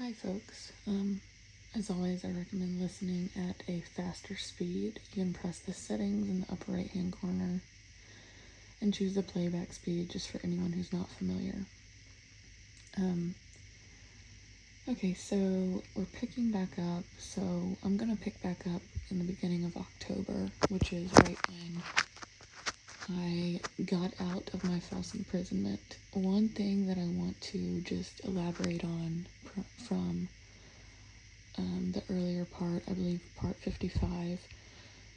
Hi folks, as always I recommend listening at a faster speed. You can press the settings in the upper right hand corner and choose the playback speed just for anyone who's not familiar. Okay, so we're picking back up, so I'm going to pick back up in the beginning of October, which is right when I got out of my false imprisonment. One thing that I want to just elaborate on from the earlier part, I believe part 55.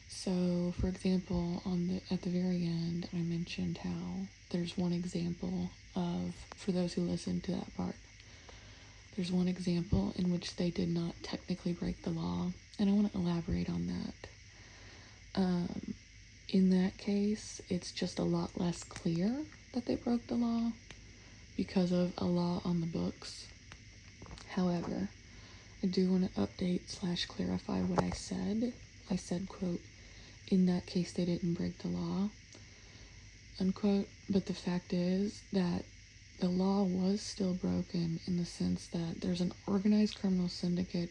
So, for example, at the very end, I mentioned how there's one example of, for those who listened to that part, there's one example in which they did not technically break the law, and I want to elaborate on that. In that case, it's just a lot less clear that they broke the law because of a law on the books. However, I do want to update / clarify what I said. I said, quote, in that case they didn't break the law, unquote, but the fact is that the law was still broken in the sense that there's an organized criminal syndicate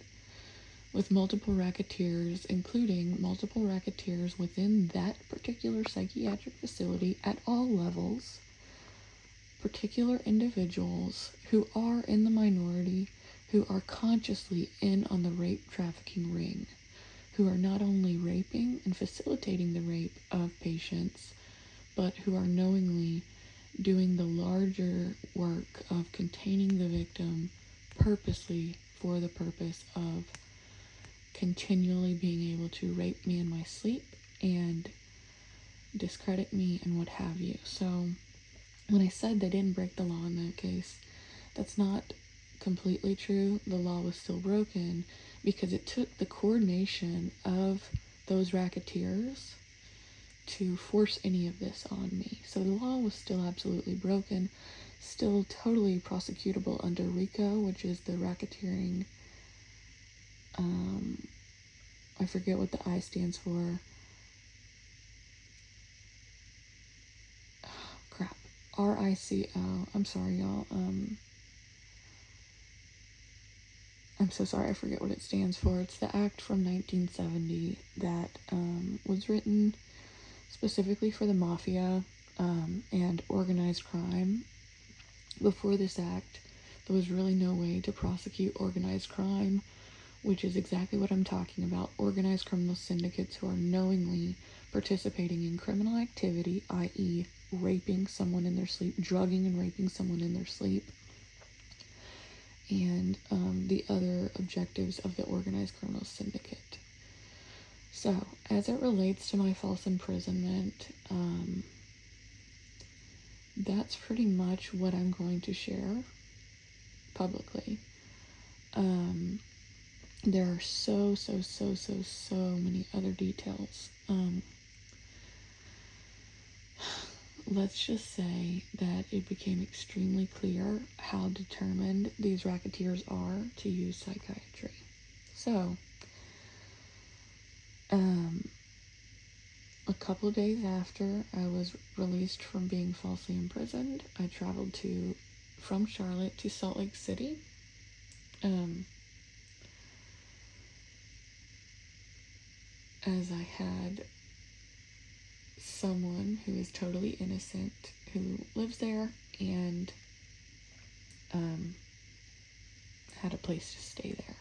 with multiple racketeers, including multiple racketeers within that particular psychiatric facility at all levels, particular individuals who are in the minority, who are consciously in on the rape-trafficking ring, who are not only raping and facilitating the rape of patients, but who are knowingly doing the larger work of containing the victim purposely for the purpose of continually being able to rape me in my sleep and discredit me and what have you. So when I said they didn't break the law in that case, that's not completely true. The law was still broken because it took the coordination of those racketeers to force any of this on me. So the law was still absolutely broken, still totally prosecutable under RICO, which is the racketeering, I forget what the I stands for. Oh, crap. RICO. I'm sorry, y'all. I'm so sorry, I forget what it stands for. It's the act from 1970 that was written specifically for the mafia and organized crime. Before this act, there was really no way to prosecute organized crime, which is exactly what I'm talking about. Organized criminal syndicates who are knowingly participating in criminal activity, i.e. raping someone in their sleep, drugging and raping someone in their sleep, and the other objectives of the organized criminal syndicate. So, as it relates to my false imprisonment, that's pretty much what I'm going to share publicly. There are so many other details. Let's just say that it became extremely clear how determined these racketeers are to use psychiatry. So, a couple of days after I was released from being falsely imprisoned, I traveled from Charlotte to Salt Lake City. As I had someone who is totally innocent who lives there and had a place to stay there.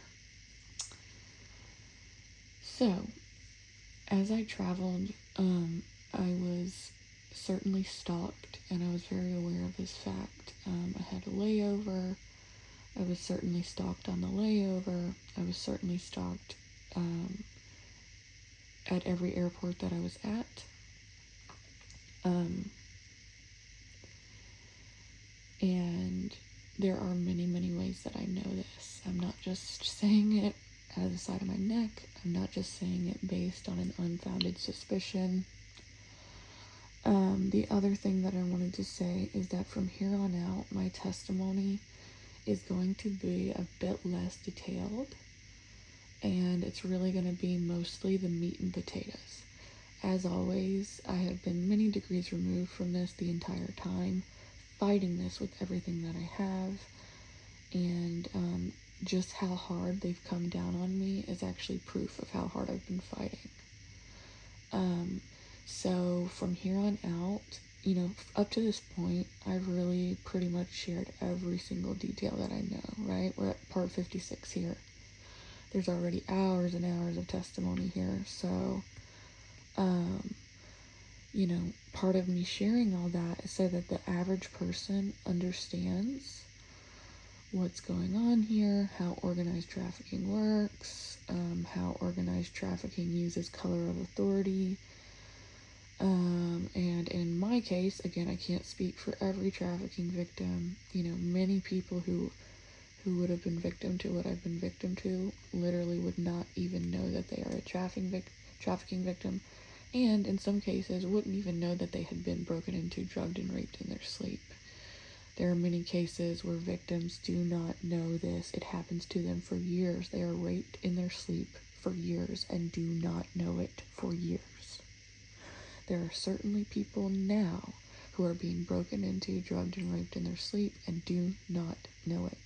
So, as I traveled, I was certainly stalked, and I was very aware of this fact. I had a layover. I was certainly stalked on the layover. I was certainly stalked at every airport that I was at. And there are many ways that I know this. I'm not just saying it out of the side of my neck. I'm not just saying it based on an unfounded suspicion. The other thing that I wanted to say is that from here on out, my testimony is going to be a bit less detailed, and it's really going to be mostly the meat and potatoes. As always, I have been many degrees removed from this the entire time, fighting this with everything that I have, and just how hard they've come down on me is actually proof of how hard I've been fighting. So from here on out, up to this point, I've really pretty much shared every single detail that I know, right? We're at part 56 here. There's already hours and hours of testimony here. So, part of me sharing all that is so that the average person understands what's going on here, how organized trafficking works, how organized trafficking uses color of authority. And in my case, again, I can't speak for every trafficking victim. Many people who would have been victim to what I've been victim to literally would not even know that they are a trafficking victim, and in some cases wouldn't even know that they had been broken into, drugged, and raped in their sleep. There are many cases where victims do not know this. It happens to them for years. They are raped in their sleep for years and do not know it for years. There are certainly people now who are being broken into, drugged, and raped in their sleep and do not know it.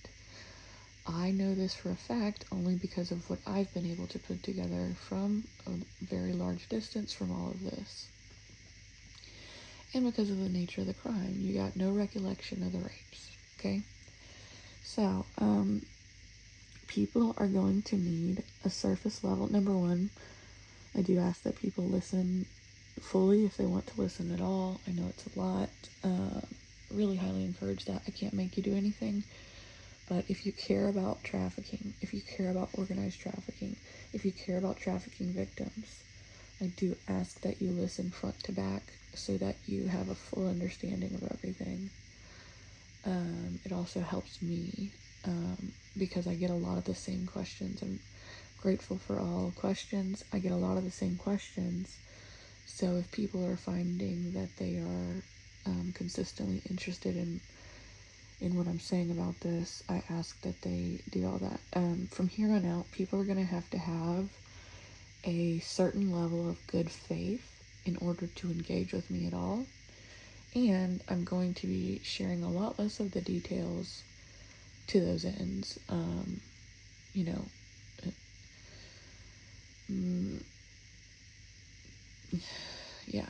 I know this for a fact only because of what I've been able to put together from a very large distance from all of this. And because of the nature of the crime, you got no recollection of the rapes, okay? So, people are going to need a surface level. Number one, I do ask that people listen fully if they want to listen at all. I know it's a lot. Really highly encourage that. I can't make you do anything. But if you care about trafficking, if you care about organized trafficking, if you care about trafficking victims, I do ask that you listen front to back so that you have a full understanding of everything. It also helps me because I get a lot of the same questions. I'm grateful for all questions. I get a lot of the same questions. So if people are finding that they are consistently interested in what I'm saying about this, I ask that they do all that. From here on out, people are going to have a certain level of good faith in order to engage with me at all. And I'm going to be sharing a lot less of the details to those ends. Yeah.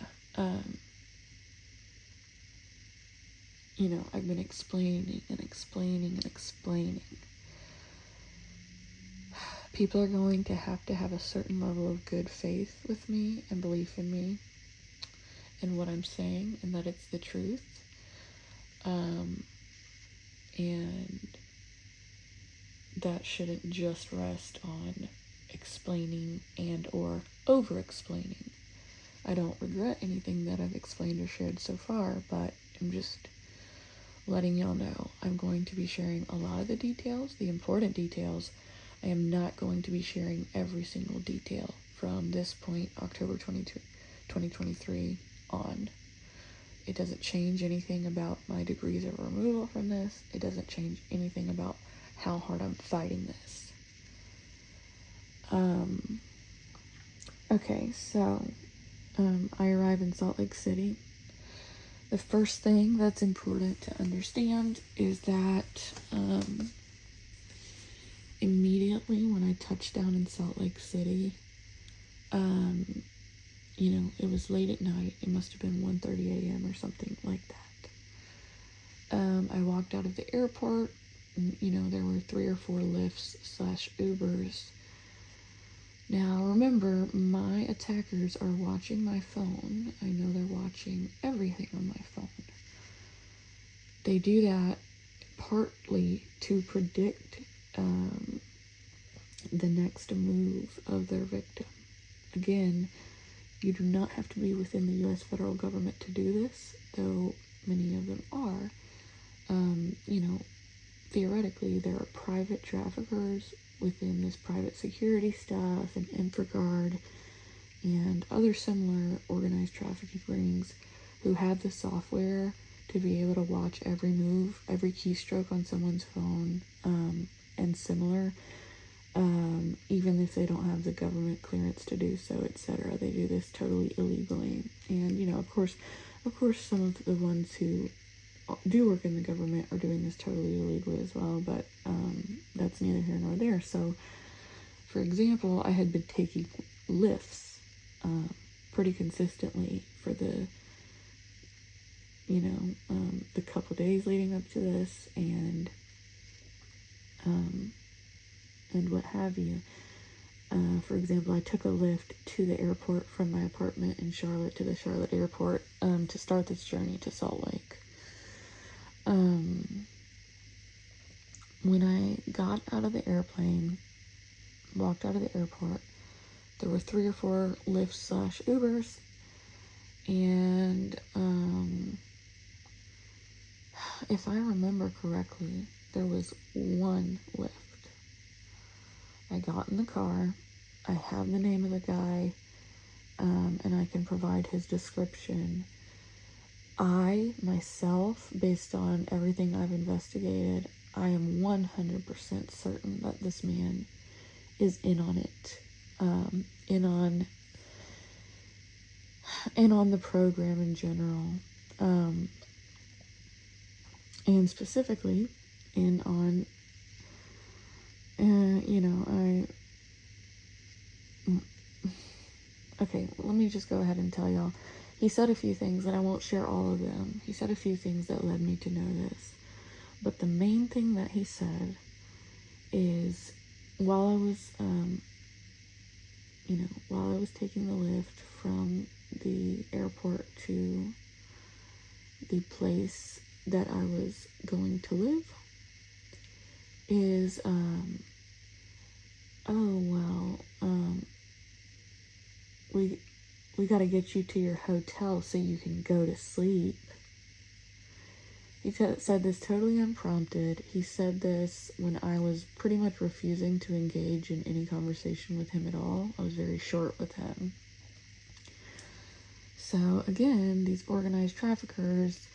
I've been explaining and explaining and explaining. People are going to have a certain level of good faith with me and belief in me and what I'm saying and that it's the truth. And that shouldn't just rest on explaining and or over-explaining. I don't regret anything that I've explained or shared so far, but I'm just letting y'all know I'm going to be sharing a lot of the details, the important details. I am not going to be sharing every single detail from this point, October 22, 2023 on. It doesn't change anything about my degrees of removal from this. It doesn't change anything about how hard I'm fighting this. Okay, so I arrive in Salt Lake City. The first thing that's important to understand is that immediately when I touched down in Salt Lake City, it was late at night. It must have been 1:30 a.m. or something like that. I walked out of the airport, and, there were 3 or 4 Lyfts/Ubers. Now, remember, my attackers are watching my phone. I know they're watching everything on my phone. They do that partly to predict the next move of their victim. Again, you do not have to be within the U.S. federal government to do this, though many of them are. Theoretically, there are private traffickers within this private security stuff and InfraGard and other similar organized trafficking rings who have the software to be able to watch every move, every keystroke on someone's phone, and similar, even if they don't have the government clearance to do so, etc. They do this totally illegally. And, of course, some of the ones who do work in the government are doing this totally illegally as well, but that's neither here nor there. So, for example, I had been taking lifts pretty consistently for the the couple days leading up to this, and what have you. For example, I took a lift to the airport from my apartment in Charlotte to the Charlotte airport to start this journey to Salt Lake. When I got out of the airplane, walked out of the airport, there were 3 or 4 Lyfts / Ubers, and if I remember correctly, there was 1 Lyft. I got in the car, I have the name of the guy, and I can provide his description. I, myself, based on everything I've investigated, I am 100% certain that this man is in on it, in on the program in general, and specifically in on, okay, let me just go ahead and tell y'all. He said a few things, and I won't share all of them. He said a few things that led me to know this. But the main thing that he said is, while I was taking the lift from the airport to the place that I was going to live, is, we gotta get you to your hotel so you can go to sleep. He said this totally unprompted. He said this when I was pretty much refusing to engage in any conversation with him at all. I was very short with him. So again, these organized traffickers,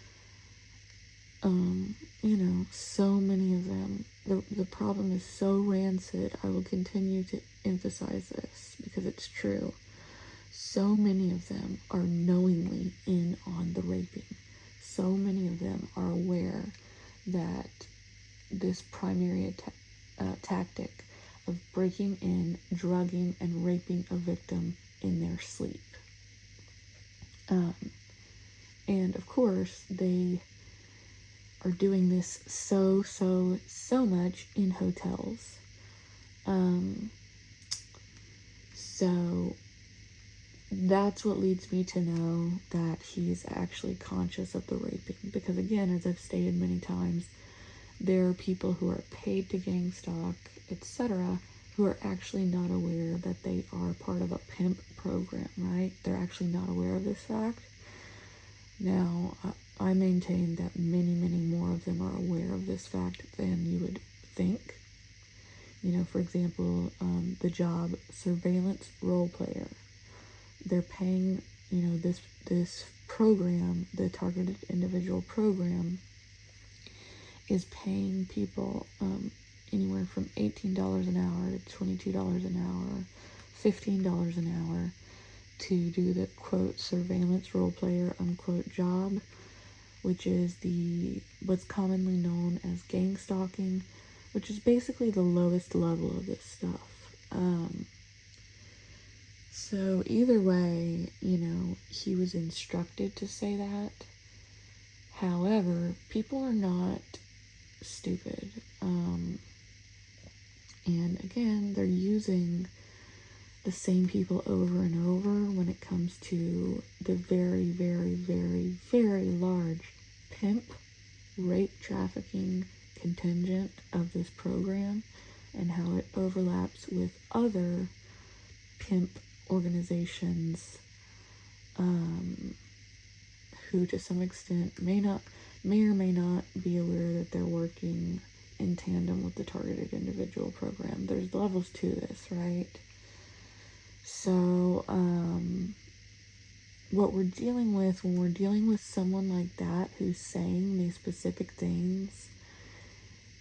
so many of them, the problem is so rancid. I will continue to emphasize this because it's true. So many of them are knowingly in on the raping. So many of them are aware that this primary tactic of breaking in, drugging, and raping a victim in their sleep. And of course, they are doing this so much in hotels. So that's what leads me to know that he's actually conscious of the raping. Because again, as I've stated many times, there are people who are paid to gang stalk, etc., who are actually not aware that they are part of a pimp program, right? They're actually not aware of this fact. Now, I maintain that many more of them are aware of this fact than you would think. For example, the job surveillance role player. They're paying, this program, the targeted individual program, is paying people anywhere from $18 an hour to $22 an hour, $15 an hour to do the quote surveillance role player unquote job, which is what's commonly known as gang stalking, which is basically the lowest level of this stuff. So either way, he was instructed to say that. However, people are not stupid. And again, they're using the same people over and over when it comes to the very large pimp, rape, trafficking contingent of this program, and how it overlaps with other pimp organizations who to some extent may or may not be aware that they're working in tandem with the targeted individual program. There's levels to this, right? So what we're dealing with when we're dealing with someone like that who's saying these specific things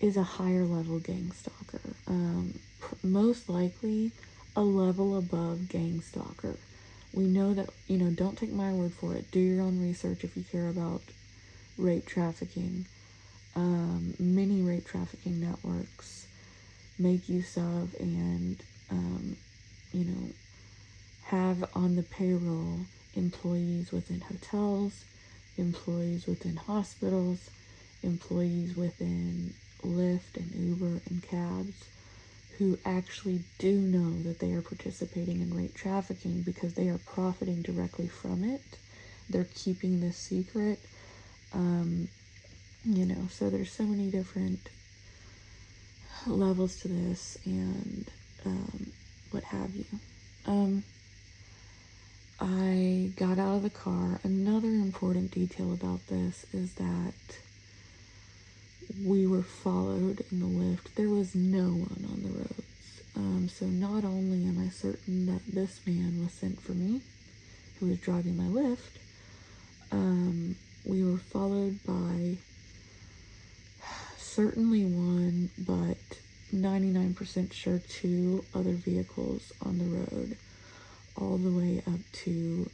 is a higher level gang stalker, most likely a level above gang stalker. We know that, don't take my word for it. Do your own research if you care about rape trafficking. Many rape trafficking networks make use of and, you know, have on the payroll employees within hotels, employees within hospitals, employees within Lyft and Uber and cabs who actually do know that they are participating in rape trafficking because they are profiting directly from it. They're keeping this secret. So there's so many different levels to this and what have you. I got out of the car. Another important detail about this is that we were followed in the lift. There was no one on the roads. So not only am I certain that this man was sent for me, who was driving my Lyft, we were followed by certainly one, but 99% sure two other vehicles on the road, all the way up to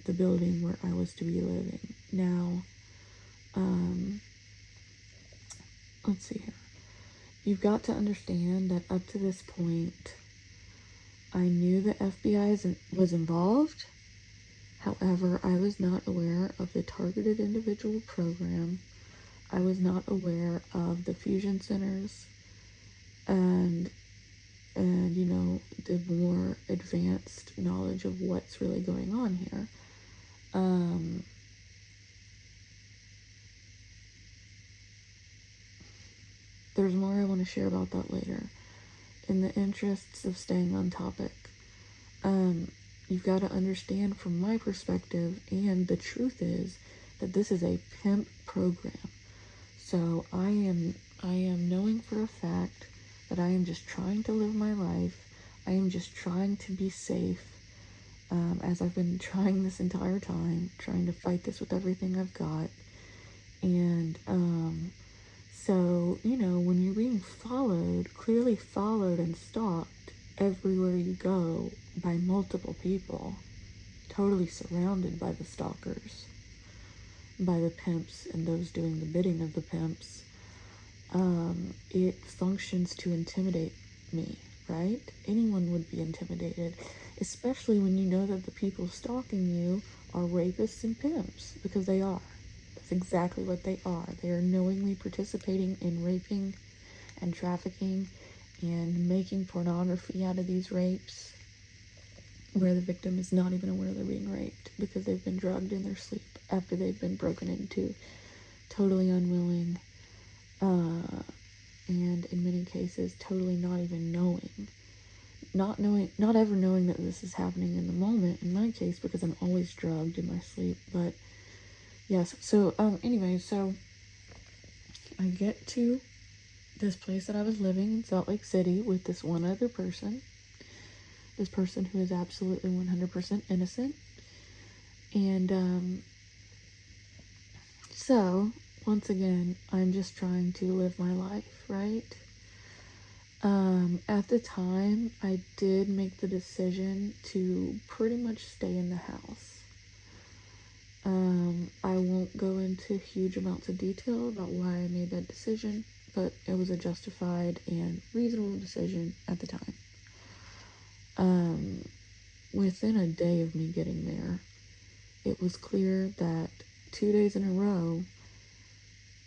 the building where I was to be living. Now, let's see here. You've got to understand that up to this point, I knew the FBI was involved. However, I was not aware of the targeted individual program. I was not aware of the fusion centers and the more advanced knowledge of what's really going on here. There's more I want to share about that later. In the interests of staying on topic, you've got to understand from my perspective, and the truth is that this is a pimp program. So I am knowing for a fact that I am just trying to live my life. I am just trying to be safe, as I've been trying this entire time, trying to fight this with everything I've got. And so, when you're being followed, clearly followed and stalked everywhere you go by multiple people, totally surrounded by the stalkers, by the pimps and those doing the bidding of the pimps, it functions to intimidate me, right? Anyone would be intimidated, especially when you know that the people stalking you are rapists and pimps, because they are. That's exactly what they are. They are knowingly participating in raping and trafficking and making pornography out of these rapes, where the victim is not even aware they're being raped because they've been drugged in their sleep after they've been broken into, totally unwilling, and in many cases totally not even knowing, not ever knowing that this is happening in the moment, in my case, because I'm always drugged in my sleep. But yes, so anyway, so I get to this place that I was living in Salt Lake City with this one other person, this person who is absolutely 100% innocent. And so once again, I'm just trying to live my life, right? At the time, I did make the decision to pretty much stay in the house. I won't go into huge amounts of detail about why I made that decision, but it was a justified and reasonable decision at the time. Within a day of me getting there, it was clear that 2 days in a row,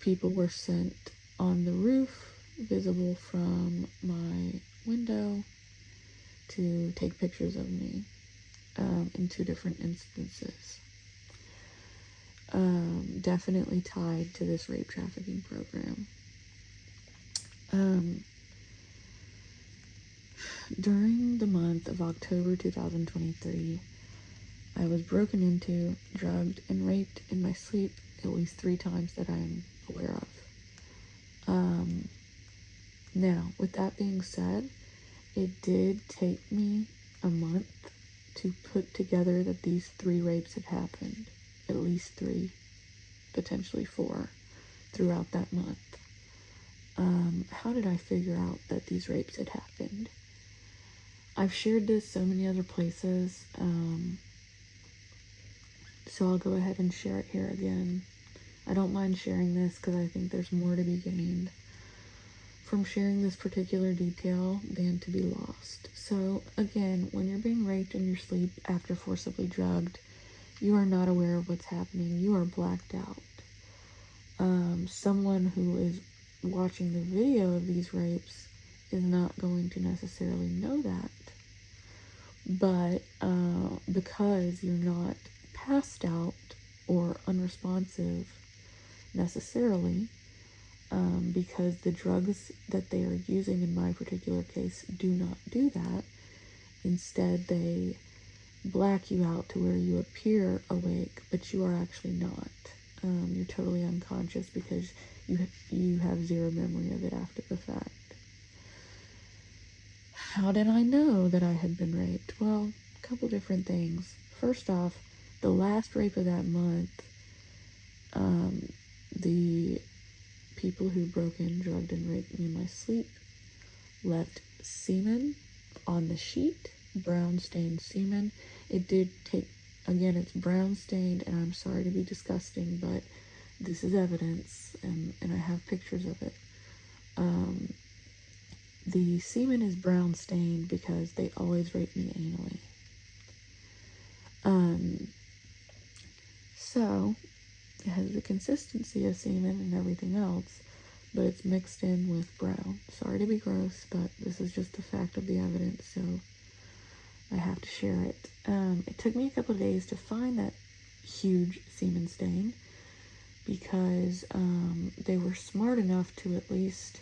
people were sent on the roof, visible from my window, to take pictures of me, in 2 different instances. Definitely tied to this rape trafficking program. During the month of October 2023, I was broken into, drugged, and raped in my sleep at least 3 times that I'm aware of. Now, with that being said, it did take me a month to put together that these 3 rapes had happened. At least 3, potentially 4, throughout that month. How did I figure out that these rapes had happened? I've shared this so many other places, so I'll go ahead and share it here again. I don't mind sharing this because I think there's more to be gained. from sharing this particular detail than to be lost. So again, when you're being raped in your sleep after forcibly drugged, you are not aware of what's happening. You are blacked out. Someone who is watching the video of these rapes is not going to necessarily know that. But because you're not passed out or unresponsive necessarily, because the drugs that they are using in my particular case do not do that. Instead, they black you out to where you appear awake, but you are actually not. You're totally unconscious because you have zero memory of it after the fact. How did I know that I had been raped? Well, a couple different things. First off, the last rape of that month, the people who broke in, drugged, and raped me in my sleep left semen on the sheet, brown stained semen. It did take, again, it's brown stained, and I'm sorry to be disgusting, but this is evidence, and I have pictures of it. The semen is brown stained because they always rape me anally. So it has the consistency of semen and everything else, but it's mixed in with brown. Sorry to be gross, but this is just the fact of the evidence, so I have to share it. It took me a couple of days to find that huge semen stain because they were smart enough to at least,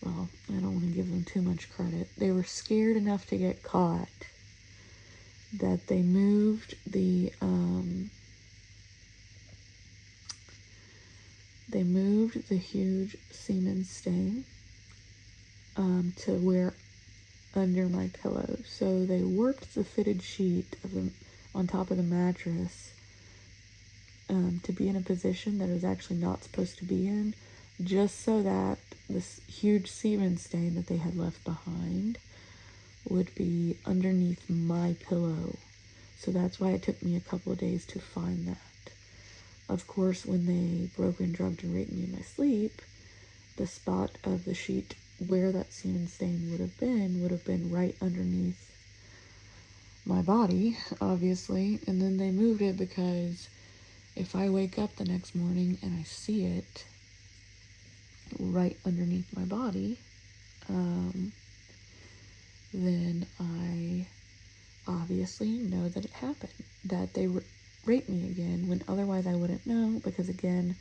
well, I don't want to give them too much credit. They were scared enough to get caught that they moved the huge semen stain to where under my pillow. So they worked the fitted sheet on top of the mattress to be in a position that it was actually not supposed to be in, just so that this huge semen stain that they had left behind would be underneath my pillow. So that's why it took me a couple of days to find that. Of course, when they broke and drugged and raped me in my sleep, the spot of the sheet where that semen stain would have been right underneath my body, obviously. And then they moved it because if I wake up the next morning and I see it right underneath my body, then I obviously know that it happened, that they raped me again, when otherwise I wouldn't know, because again,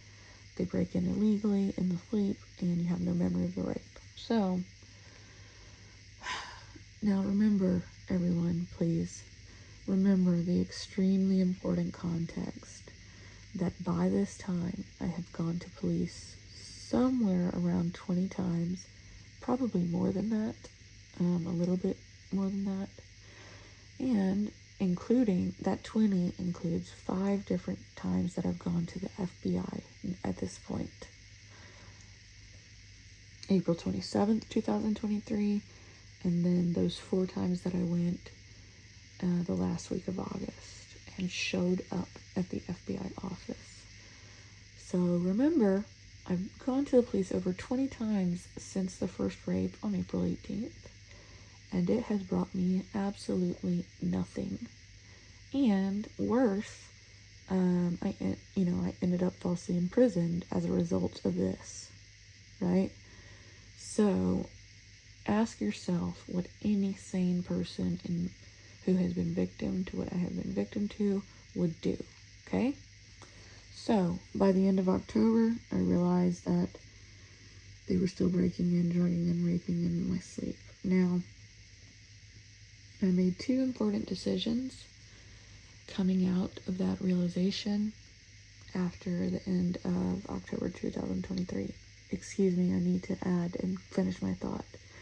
they break in illegally in the sleep and you have no memory of the rape. So now remember, everyone, please remember the extremely important context that by this time I have gone to police somewhere around 20 times, probably more than that, a little bit more than that, and including that 20 includes 5 different times that I've gone to the FBI at this point. April 27th, 2023, and then those 4 times that I went the last week of August and showed up at the FBI office. So remember, I've gone to the police over 20 times since the first rape on April 18th, and it has brought me absolutely nothing. And worse, I ended up falsely imprisoned as a result of this, right? So ask yourself what any sane person who has been victim to what I have been victim to would do, okay? So by the end of October, I realized that they were still breaking in, drugging, and raping in my sleep. Now, I made 2 important decisions coming out of that realization after the end of October 2023. Excuse me, I need to add and finish my thought.